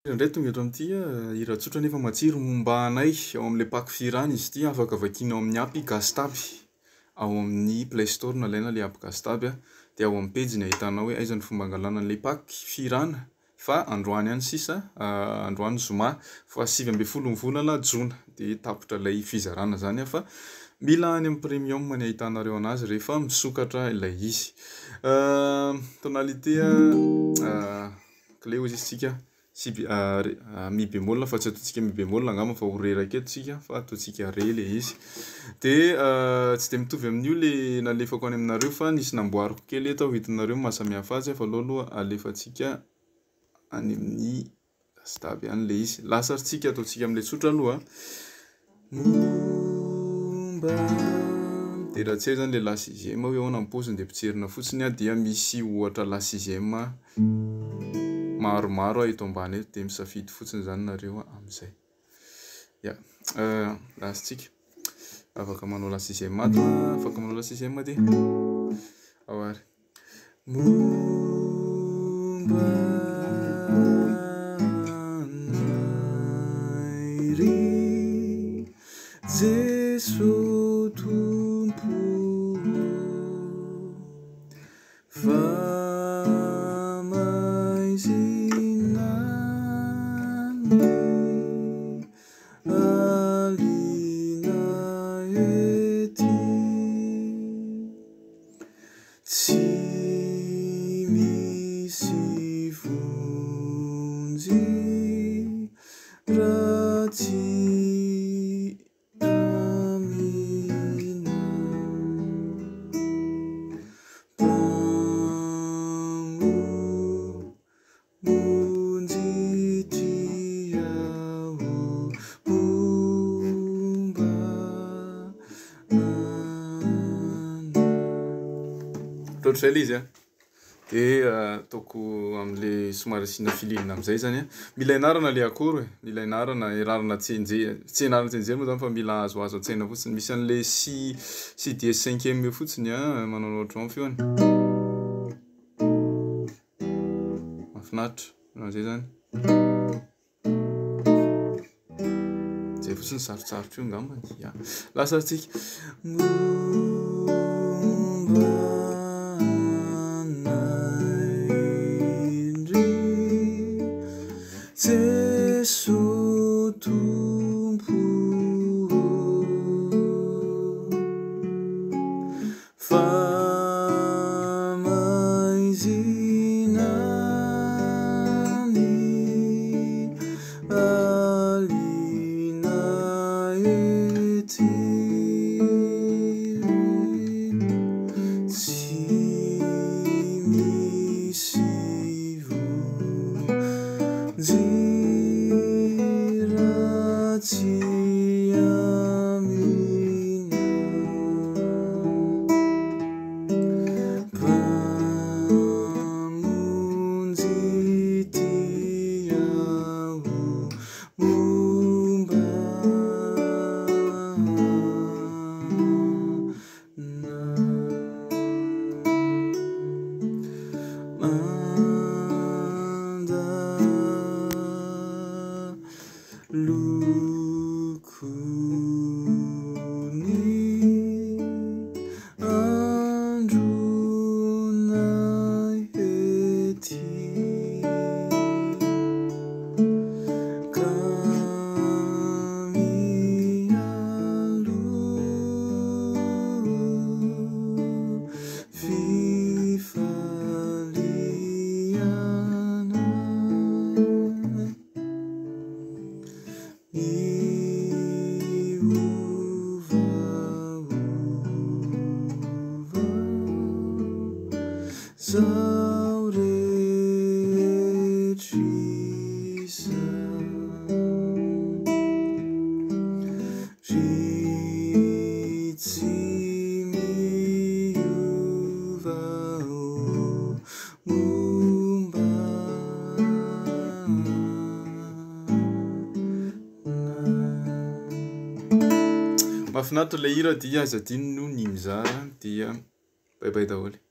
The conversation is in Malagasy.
Indray tonga eto amin'ity hira tsotra nefa matsiro momba anay ao amin'ilay paky firana izy ity afaka vakianao amin'ny app Gastab ao amin'ny Play Store nalaina ilay app Gastab dia ao amin'ny page-ny ahitanao hoe aiza ny fomba angalana an'ilay paky firana fa androany ihany sisa androany zoma fa 7 ambin'ny 10 volana jona dia tapitra ilay fizarana zany fa mila any amin'ny premium ny ahitanareo anazy rehefa misokatra ilay izy. Tonalité clé izy tsika mi bémol fa tsy ataontsika mi bémol angamba fa ho ré raika eto tsika fa ataontsika ré le izy dia tsy dia mitovy amin'io le nalefako any aminareo fa nisy namboariko kely eto hitanareo mahasamihafa azy fa aloha alefantsika any amin'ny Gastab ihany le izy lasarintsika ataontsika amin'ilay tsotra aloha dia raha tsy hay zany le la sixième hoe ahoana ny paoziny dia potserina fotsiny dia misy ohatra la sixième maromaro eto ambany eto dia misafidy fotsiny zany nareo amin'izay. Ya, lasantsika afaka manao la sixième afaka manao la sixième dia ao ary Jesô tompo famaizinany alina ety tsy misy vonjy raha tsy Ohatr'izay le izy dia ataoko amin'le somary asiana fililina amin'izay zany mila ianarana le akoro mila ianarana ianarana tsy ianarana tsy enjery moa zany fa mila azoazo an-tsaina fotsiny misy an'le si dièse cinquième io fotsiny manao ohatran'ny feony mahafinaritra an'izay zany zay fotsiny sarotsarotra io angambany ya lasarintsika Jesô tompo famaizinany alina ety tsy misy vonjy mahafinaritra ilay hira dia aza adino ny mizara dia bye bye daholo.